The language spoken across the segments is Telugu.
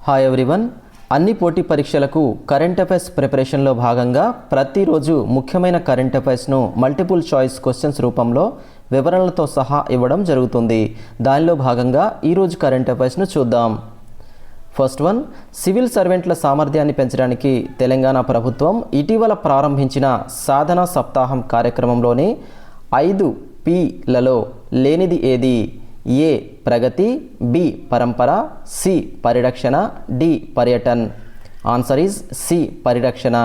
Hi everyone. అన్ని పోటీ పరీక్షలకు కరెంట్ అఫైర్స్ ప్రిపరేషన్లో భాగంగా ప్రతిరోజు ముఖ్యమైన కరెంట్ అఫైర్స్ను మల్టిపుల్ చాయిస్ క్వశ్చన్స్ రూపంలో వివరణలతో సహా ఇవ్వడం జరుగుతుంది. దానిలో భాగంగా ఈరోజు కరెంట్ అఫైర్స్ను చూద్దాం. ఫస్ట్ వన్, సివిల్ సర్వెంట్ల సామర్థ్యాన్ని పెంచడానికి తెలంగాణ ప్రభుత్వం ఇటీవల ప్రారంభించిన సాధన సప్తాహం కార్యక్రమంలోని 5 P'లలో లేనిది ఏది? ఏ ప్రగతి, బి పరంపర, సి పరిరక్షణ, డి పర్యటన్. ఆన్సర్ ఈజ్ సి పరిరక్షణ.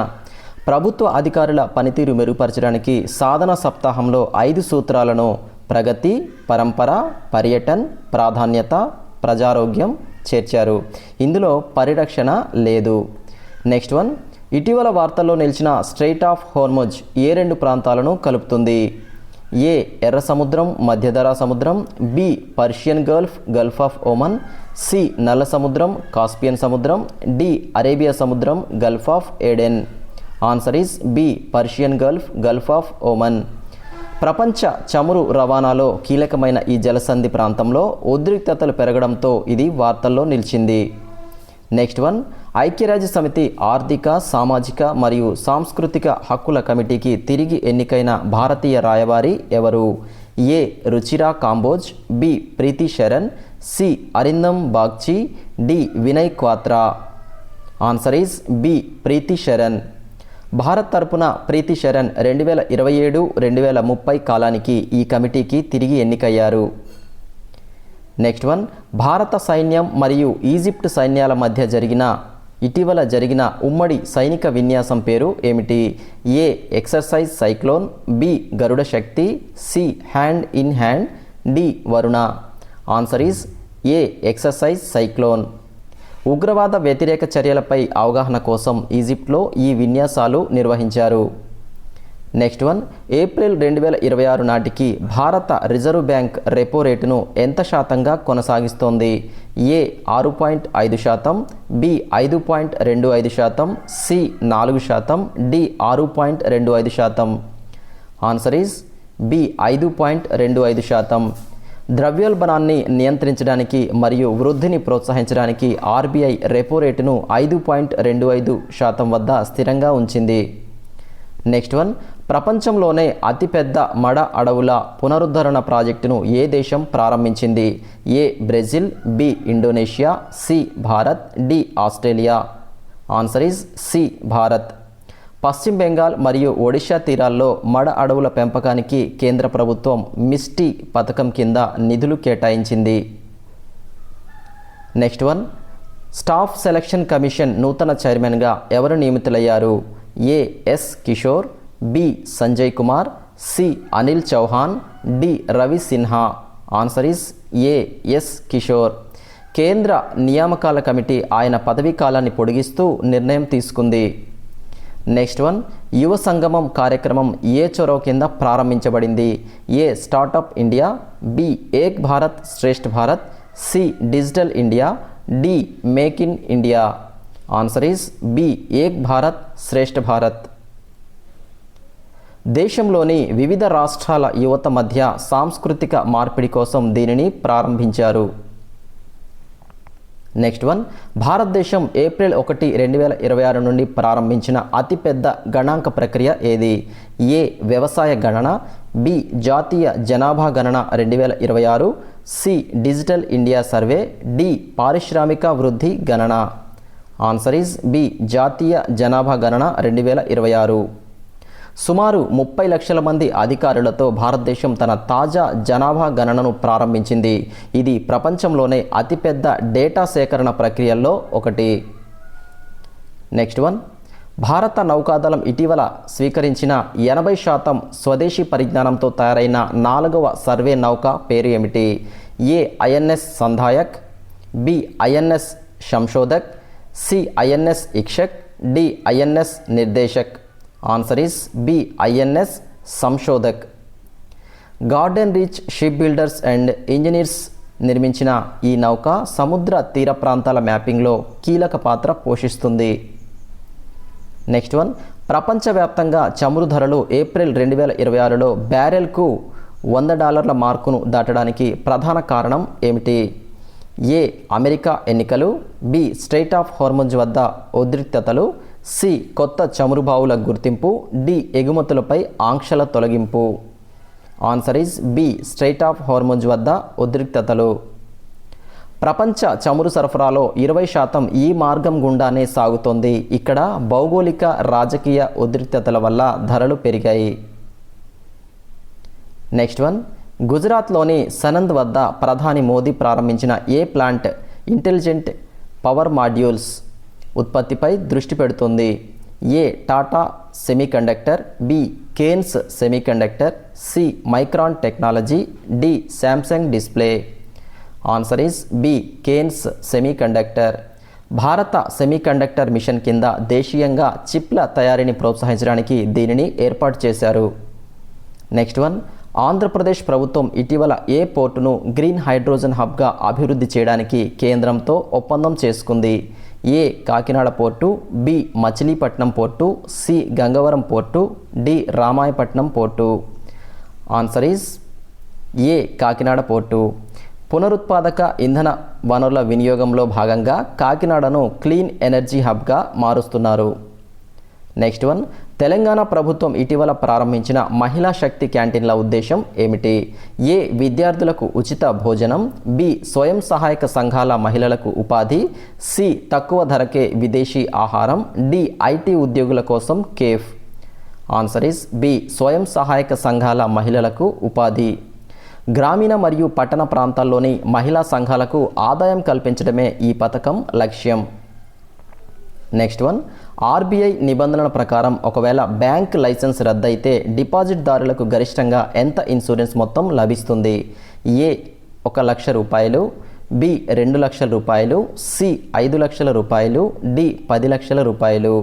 ప్రభుత్వ అధికారుల పనితీరు మెరుగుపరచడానికి సాధన సప్తాహంలో 5 సూత్రాలను ప్రగతి, పరంపర, పర్యటన్, ప్రాధాన్యత, ప్రజారోగ్యం చేర్చారు. ఇందులో పరిరక్షణ లేదు. నెక్స్ట్ వన్, ఇటీవల వార్తల్లో నిలిచిన స్ట్రెయిట్ ఆఫ్ హోర్ముజ్ ఏ 2 ప్రాంతాలను కలుపుతుంది? ఏ ఎర్ర సముద్రం, మధ్యధరా సముద్రం, B Persian Gulf, Gulf of Oman, C నల్ల సముద్రం, కాస్పియన్ సముద్రం, డి అరేబియా సముద్రం, Gulf of Aden. Answer is B Persian Gulf, Gulf of Oman. ప్రపంచ చమురు రవాణాలో కీలకమైన ఈ జలసంధి ప్రాంతంలో ఉద్రిక్తతలు పెరగడంతో ఇది వార్తల్లో నిలిచింది. నెక్స్ట్ వన్, ఐక్యరాజ్య సమితి ఆర్థిక, సామాజిక మరియు సాంస్కృతిక హక్కుల కమిటీకి తిరిగి ఎన్నికైన భారతీయ రాయబారి ఎవరు? A Ruchira Kamboj, B Preeti Sharan, C Arindam Bagchi, D Vinay Kwatra. Answer is B Preeti Sharan. Bharat తరపున ప్రీతి శరణ్ 2027-2030 కాలానికి ఈ కమిటీకి తిరిగి ఎన్నికయ్యారు. నెక్స్ట్ వన్, భారత సైన్యం మరియు ఈజిప్ట్ సైన్యాల మధ్య ఇటీవల జరిగిన ఉమ్మడి సైనిక విన్యాసం పేరు ఏమిటి? A exercise cyclone, B Garuda Shakti, C hand in hand, D Varuna. Answer is A exercise cyclone. ఉగ్రవాద వ్యతిరేక చర్యలపై అవగాహన కోసం ఈజిప్ట్లో ఈ విన్యాసాలు నిర్వహించారు. నెక్స్ట్ వన్, ఏప్రిల్ 2026 నాటికి భారత రిజర్వ్ బ్యాంక్ రెపో రేటును ఎంత శాతంగా కొనసాగిస్తోంది? A 6.5%, B 5.25%, C 4%, D 6.25%. Answer is B 5.25%. ద్రవ్యోల్బణాన్ని నియంత్రించడానికి మరియు వృద్ధిని ప్రోత్సహించడానికి ఆర్బీఐ రెపో రేటును 5.25% వద్ద స్థిరంగా ఉంచింది. నెక్స్ట్ వన్, ప్రపంచంలోనే అతిపెద్ద మడ అడవుల పునరుద్ధరణ ప్రాజెక్టును ఏ దేశం ప్రారంభించింది? A Brazil, B Indonesia, C Bharat, D Australia. Answer is C Bharat. Paschim Bengal మరియు ఒడిషా తీరాల్లో మడ అడవుల పెంపకానికి కేంద్ర ప్రభుత్వం మిస్టీ పథకం కింద నిధులు కేటాయించింది. Next one, staff selection commission నూతన చైర్మన్గా ఎవరు నియమితులయ్యారు? A S Kishore, B Sanjay Kumar, C Anil Chauhan, D Ravi Sinha. Answer is A S Kishore. కేంద్ర నియామకాల కమిటీ ఆయన పదవీ కాలాన్ని పొడిగిస్తూ నిర్ణయం తీసుకుంది. నెక్స్ట్ వన్, యువ సంగమం కార్యక్రమం ఏ చొరవ కింద ప్రారంభించబడింది? A startup India, B Ek Bharat Shreshtha Bharat, C digital India, D make in India. Answer is B Ek Bharat Shreshtha Bharat. దేశంలోని వివిధ రాష్ట్రాల యువత మధ్య సాంస్కృతిక మార్పిడి కోసం దీనిని ప్రారంభించారు. నెక్స్ట్ వన్, భారతదేశం ఏప్రిల్ 1, 2026 నుండి ప్రారంభించిన అతిపెద్ద గణాంక ప్రక్రియ ఏది? ఏ వ్యవసాయ గణన, బి జాతీయ జనాభా గణన 2026, C digital India survey, D పారిశ్రామిక వృద్ధి గణన. ఆన్సర్ ఈజ్ బి జాతీయ జనాభా గణన 2026. సుమారు 30 లక్షల మంది అధికారులతో భారతదేశం తన తాజా జనాభా గణనను ప్రారంభించింది. ఇది ప్రపంచంలోనే అతిపెద్ద డేటా సేకరణ ప్రక్రియల్లో ఒకటి. నెక్స్ట్ వన్, భారత నౌకాదళం ఇటీవల స్వీకరించిన 80% స్వదేశీ పరిజ్ఞానంతో తయారైన 4వ సర్వే నౌక పేరు ఏమిటి? A INS Sandhayak, B INS Sanshodhak, C INS Ikshak, D INS Nirdeshak. Answer is B INS Sanshodhak. Garden Reach Shipbuilders and Engineers నిర్మించిన ఈ నౌక సముద్ర తీర ప్రాంతాల మ్యాపింగ్లో కీలక పాత్ర పోషిస్తుంది. నెక్స్ట్ వన్, ప్రపంచవ్యాప్తంగా చమురు ధరలు ఏప్రిల్ 2026లో బ్యారెల్కు $100 మార్కును దాటడానికి ప్రధాన కారణం ఏమిటి? ఏ అమెరికా ఎన్నికలు, బి స్ట్రెయిట్ ఆఫ్ హార్ముజ్ వద్ద ఉద్రిక్తతలు, సి కొత్త చమురు బావుల గుర్తింపు, డి ఎగుమతులపై ఆంక్షల తొలగింపు. Answer is B strait of Hormuz వద్ద ఉద్రిక్తతలు. ప్రపంచ చమురు సరఫరాలో 20% ఈ మార్గం గుండానే సాగుతోంది. ఇక్కడ భౌగోళిక రాజకీయ ఉద్రిక్తతల వల్ల ధరలు పెరిగాయి. నెక్స్ట్ వన్, గుజరాత్లోని సనంద్ వద్ద ప్రధాని మోదీ ప్రారంభించిన ఏ ప్లాంట్ ఇంటెలిజెంట్ పవర్ మాడ్యూల్స్ ఉత్పత్తిపై దృష్టి పెడుతుంది? A Tata semiconductor, B Kaynes semiconductor, C Micron technology, D Samsung display. Answer is B Kaynes semiconductor. భారత సెమీకండక్టర్ మిషన్ కింద దేశీయంగా చిప్ల తయారీని ప్రోత్సహించడానికి దీనిని ఏర్పాటు చేశారు. నెక్స్ట్ వన్, ఆంధ్రప్రదేశ్ ప్రభుత్వం ఇటీవల ఏ పోర్టును గ్రీన్ హైడ్రోజన్ హబ్గా అభివృద్ధి చేయడానికి కేంద్రంతో ఒప్పందం చేసుకుంది? A Kakinada port, B Machilipatnam port, C Gangavaram port, D Ramayapatnam port. Answer is A Kakinada port. పునరుత్పాదక ఇంధన వనరుల వినియోగంలో భాగంగా కాకినాడను క్లీన్ ఎనర్జీ హబ్గా మారుస్తున్నారు. నెక్స్ట్ వన్, తెలంగాణ ప్రభుత్వం ఇటీవల ప్రారంభించిన మహిళా శక్తి క్యాంటీన్ల ఉద్దేశం ఏమిటి? ఏ విద్యార్థులకు ఉచిత భోజనం, బి స్వయం సహాయక సంఘాల మహిళలకు ఉపాధి, సి తక్కువ ధరకే విదేశీ ఆహారం, డి ఐటీ ఉద్యోగుల కోసం కేఫ్. ఆన్సర్ ఈస్ బి స్వయం సహాయక సంఘాల మహిళలకు ఉపాధి. గ్రామీణ మరియు పట్టణ ప్రాంతాల్లోని మహిళా సంఘాలకు ఆదాయం కల్పించడమే ఈ పథకం లక్ష్యం. నెక్స్ట్ వన్, ఆర్బీఐ నిబంధనల ప్రకారం ఒకవేళ బ్యాంక్ లైసెన్స్ రద్దయితే డిపాజిట్దారులకు గరిష్టంగా ఎంత ఇన్సూరెన్స్ మొత్తం లభిస్తుంది? ఏ 1 లక్ష రూపాయలు, బి 2 లక్షల రూపాయలు, సి 5 లక్షల రూపాయలు, డి 10 లక్షల రూపాయలు.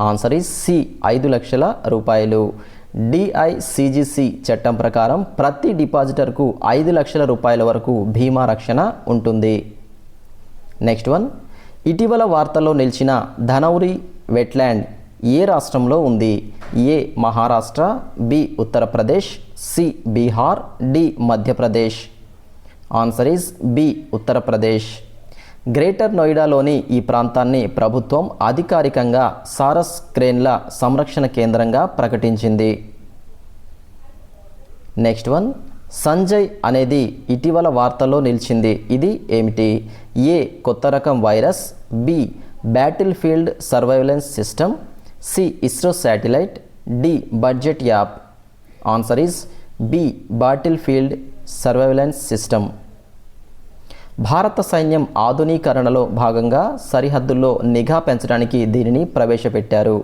ఆన్సర్ ఈజ్ సి 5 లక్షల రూపాయలు. డిఐసిజిసి చట్టం ప్రకారం ప్రతి డిపాజిటర్కు 5 లక్షల రూపాయల వరకు బీమా రక్షణ ఉంటుంది. నెక్స్ట్ వన్, ఇటీవల వార్తల్లో నిలిచిన ధనౌరి వెట్లాండ్ ఏ రాష్ట్రంలో ఉంది? A Maharashtra, B Uttar Pradesh, C Bihar, D Madhya Pradesh. Answer is B Uttar Pradesh. Greater నోయిడాలోని ఈ ప్రాంతాన్ని ప్రభుత్వం అధికారికంగా సారస్ క్రేన్ల సంరక్షణ కేంద్రంగా ప్రకటించింది. నెక్స్ట్ వన్, సంజయ్ అనేది ఇటీవల వార్తల్లో నిలిచింది. ఇది ఏమిటి? ఏ కొత్త రకం virus, B battlefield surveillance system, C ISRO satellite, D budget app. Answer is B battlefield surveillance system. భారత సైన్యం ఆధునీకరణలో భాగంగా సరిహద్దుల్లో నిఘా పెంచడానికి దీనిని ప్రవేశపెట్టారు.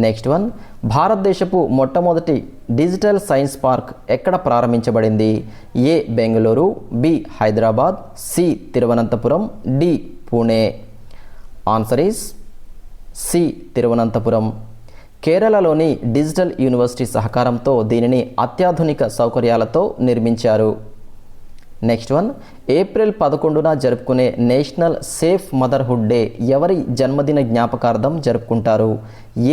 నెక్స్ట్ వన్, భారతదేశపు మొట్టమొదటి డిజిటల్ సైన్స్ పార్క్ ఎక్కడ ప్రారంభించబడింది? A Bengaluru, B Hyderabad, C Thiruvananthapuram, D Pune. Answer is C Thiruvananthapuram. కేరళలోని డిజిటల్ యూనివర్సిటీ సహకారంతో దీనిని అత్యాధునిక సౌకర్యాలతో నిర్మించారు. నెక్స్ట్ వన్, ఏప్రిల్ 11న జరుపుకునే నేషనల్ సేఫ్ మదర్హుడ్ డే ఎవరి జన్మదిన జ్ఞాపకార్థం జరుపుకుంటారు?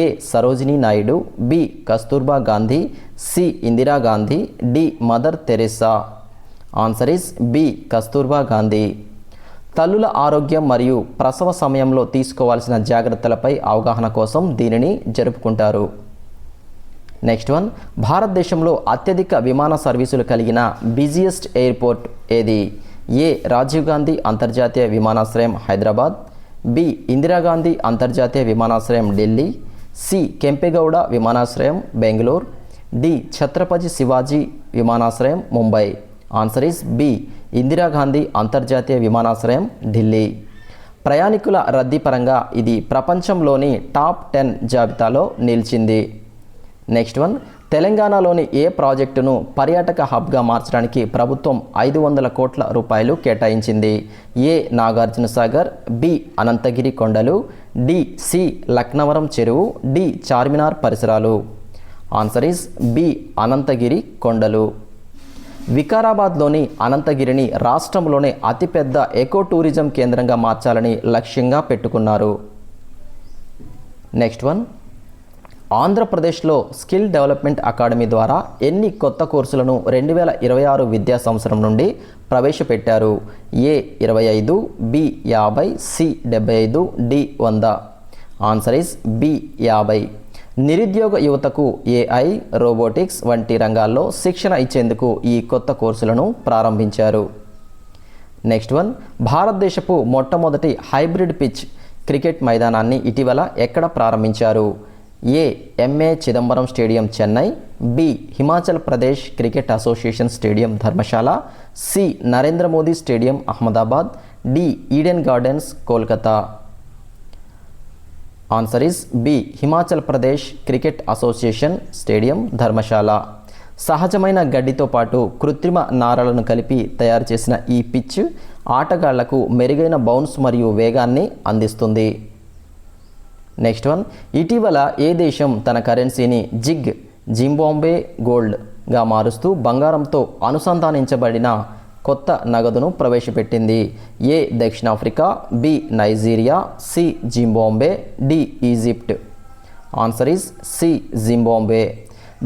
A Sarojini Naidu, B Kasturba Gandhi, C Indira Gandhi, D Mother Teresa. Answer is B Kasturba Gandhi. తల్లుల ఆరోగ్యం మరియు ప్రసవ సమయంలో తీసుకోవాల్సిన జాగ్రత్తలపై అవగాహన కోసం దీనిని జరుపుకుంటారు. నెక్స్ట్ వన్, భారతదేశంలో అత్యధిక విమాన సర్వీసులు కలిగిన బిజియెస్ట్ ఎయిర్పోర్ట్ ఏది? ఏ రాజీవ్ గాంధీ అంతర్జాతీయ విమానాశ్రయం హైదరాబాద్, బి ఇందిరాగాంధీ అంతర్జాతీయ విమానాశ్రయం ఢిల్లీ, సి కెంపెగౌడ విమానాశ్రయం బెంగళూరు, డి ఛత్రపతి శివాజీ విమానాశ్రయం Mumbai. Answer is B Indira Gandhi అంతర్జాతీయ విమానాశ్రయం ఢిల్లీ. ప్రయాణికుల రద్దీ పరంగా ఇది ప్రపంచంలోని టాప్ 10 జాబితాలో నిలిచింది. నెక్స్ట్ వన్, తెలంగాణలోని ఏ ప్రాజెక్టును పర్యాటక హబ్గా మార్చడానికి ప్రభుత్వం 500 కోట్ల రూపాయలు కేటాయించింది? ఏ నాగార్జున సాగర్, బి అనంతగిరి కొండలు, డి సి లక్నవరం చెరువు, డి చార్మినార్ పరిసరాలు. ఆన్సర్ ఈస్ బి అనంతగిరి కొండలు. వికారాబాద్లోని అనంతగిరిని రాష్ట్రంలోనే అతిపెద్ద ఎకో టూరిజం కేంద్రంగా మార్చాలని లక్ష్యంగా పెట్టుకున్నారు. నెక్స్ట్ వన్, ఆంధ్రప్రదేశ్లో స్కిల్ డెవలప్మెంట్ అకాడమీ ద్వారా ఎన్ని కొత్త కోర్సులను 2026 విద్యా సంవత్సరం నుండి ప్రవేశపెట్టారు? A 25, B 50, C 75, D 100. Answer is B 50. నిరుద్యోగ యువతకు ఏఐ, రోబోటిక్స్ వంటి రంగాల్లో శిక్షణ ఇచ్చేందుకు ఈ కొత్త కోర్సులను ప్రారంభించారు. నెక్స్ట్ వన్, భారతదేశపు మొట్టమొదటి హైబ్రిడ్ పిచ్ క్రికెట్ మైదానాన్ని ఇటీవల ఎక్కడ ప్రారంభించారు? A MA Chidambaram stadium Chennai, B Himachal Pradesh cricket association stadium Dharamshala, C Narendra Modi stadium Ahmedabad, D Eden Gardens Kolkata. Answer is B Himachal Pradesh cricket association stadium Dharamshala. సహజమైన గడ్డితో పాటు కృత్రిమ నారలను కలిపి తయారు చేసిన ఈ పిచ్ ఆటగాళ్లకు మెరుగైన బౌన్స్ మరియు వేగాన్ని అందిస్తుంది. నెక్స్ట్ వన్, ఇటీవల ఏ దేశం తన కరెన్సీని జింబాబ్వే గోల్డ్గా మారుస్తూ బంగారంతో అనుసంధానించబడిన కొత్త నగదును ప్రవేశపెట్టింది? ఏ దక్షిణాఫ్రికా, B Nigeria, C Zimbabwe, D Egypt. Answer is C Zimbabwe.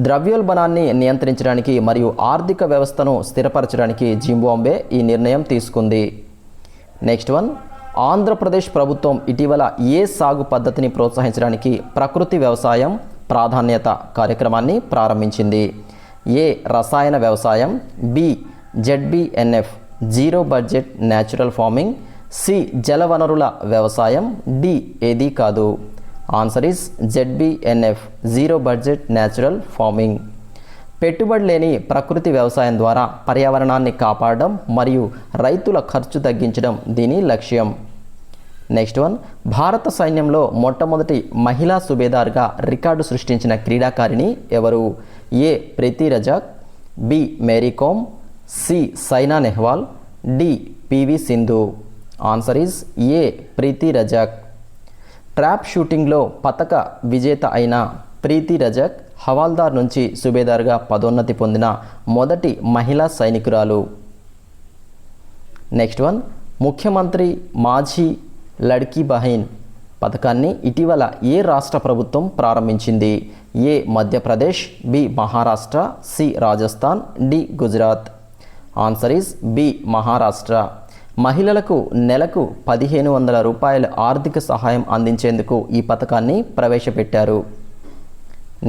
ద్రవ్యోల్బణాన్ని నియంత్రించడానికి మరియు ఆర్థిక వ్యవస్థను స్థిరపరచడానికి జింబాబ్వే ఈ నిర్ణయం తీసుకుంది. నెక్స్ట్ వన్, ఆంధ్రప్రదేశ్ ప్రభుత్వం ఇటీవల ఏ సాగు పద్ధతిని ప్రోత్సహించడానికి ప్రకృతి వ్యవసాయం ప్రాధాన్యత కార్యక్రమాన్ని ప్రారంభించింది? ఏ రసాయన వ్యవసాయం, B ZBNF zero budget natural farming, C జలవనరుల వ్యవసాయం, డి ఏది కాదు. Answer is ZBNF zero budget natural farming. పెట్టుబడి లేని ప్రకృతి వ్యవసాయం ద్వారా పర్యావరణాన్ని కాపాడడం మరియు రైతుల ఖర్చు తగ్గించడం దీని లక్ష్యం. నెక్స్ట్ వన్, భారత సైన్యంలో మొట్టమొదటి మహిళా సుబేదార్గా రికార్డు సృష్టించిన క్రీడాకారిణి ఎవరు? A Preeti Rajak, B Mary Kom, C Saina Nehwal, D PV Sindhu. Answer is A Preeti Rajak. Trap షూటింగ్లో పతక విజేత అయిన ప్రీతి రజాక్ హవాల్దార్ నుంచి సుబేదార్గా పదోన్నతి పొందిన మొదటి మహిళా సైనికురాలు. నెక్స్ట్ వన్, ముఖ్యమంత్రి మాఝీ లడ్కీ బహీన్ పథకాన్ని ఇటీవల ఏ రాష్ట్ర ప్రభుత్వం ప్రారంభించింది? A Madhya Pradesh, B Maharashtra, C Rajasthan, D Gujarat. Answer is B Maharashtra. మహిళలకు నెలకు 1500 రూపాయల ఆర్థిక సహాయం అందించేందుకు ఈ పథకాన్ని ప్రవేశపెట్టారు.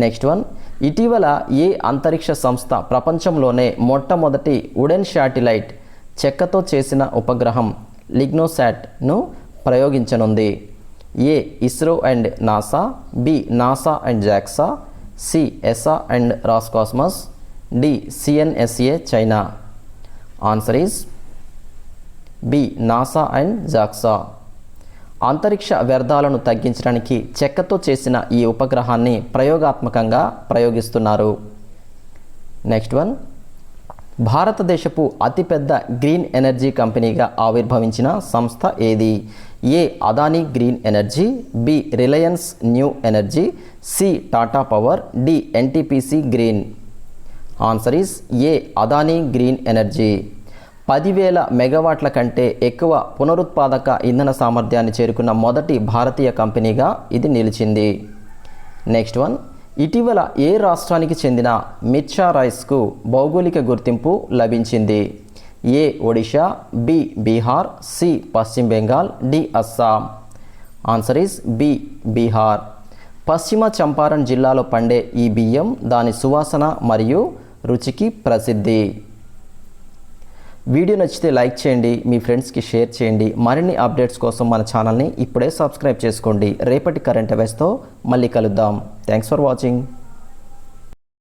నెక్స్ట్ వన్, ఇటీవల ఏ అంతరిక్ష సంస్థ ప్రపంచంలోనే మొట్టమొదటి వుడెన్ శాటిలైట్ చెక్కతో చేసిన ఉపగ్రహం లిగ్నోసాట్ను ప్రయోగించనుంది? A ISRO and NASA, B NASA and JAXA, C ESA and Roscosmos, D CNSA China. Answer is B NASA and JAXA. అంతరిక్ష వ్యర్థాలను తగ్గించడానికి చెక్కతో చేసిన ఈ ఉపగ్రహాన్ని ప్రయోగాత్మకంగా ప్రయోగిస్తున్నారు. నెక్స్ట్ వన్, భారతదేశపు అతిపెద్ద గ్రీన్ ఎనర్జీ కంపెనీగా ఆవిర్భవించిన సంస్థ ఏది? A Adani green energy, B Reliance new energy, C Tata power, D NTPC green. Answer is A Adani green energy. 10,000 మెగావాట్ల కంటే ఎక్కువ పునరుత్పాదక ఇంధన సామర్థ్యాన్ని చేరుకున్న మొదటి భారతీయ కంపెనీగా ఇది నిలిచింది. నెక్స్ట్ వన్, ఇటీవల ఏ రాష్ట్రానికి చెందిన మిర్చా రైస్కు భౌగోళిక గుర్తింపు లభించింది? A Odisha, B Bihar, C పశ్చిమ Bengal, D Assam. Answer is B Bihar. పశ్చిమ చంపారణ్ జిల్లాలో పండే ఈ బియ్యం దాని సువాసన మరియు రుచికి ప్రసిద్ధి. వీడియో నచ్చితే లైక్ చేయండి, మీ ఫ్రెండ్స్కి షేర్ చేయండి. మరిన్ని అప్డేట్స్ కోసం మన ఛానల్ని ఇప్పుడే సబ్స్క్రైబ్ చేసుకోండి. రేపటి కరెంట్ అఫైర్స్తో మళ్ళీ కలుద్దాం. Thanks for watching.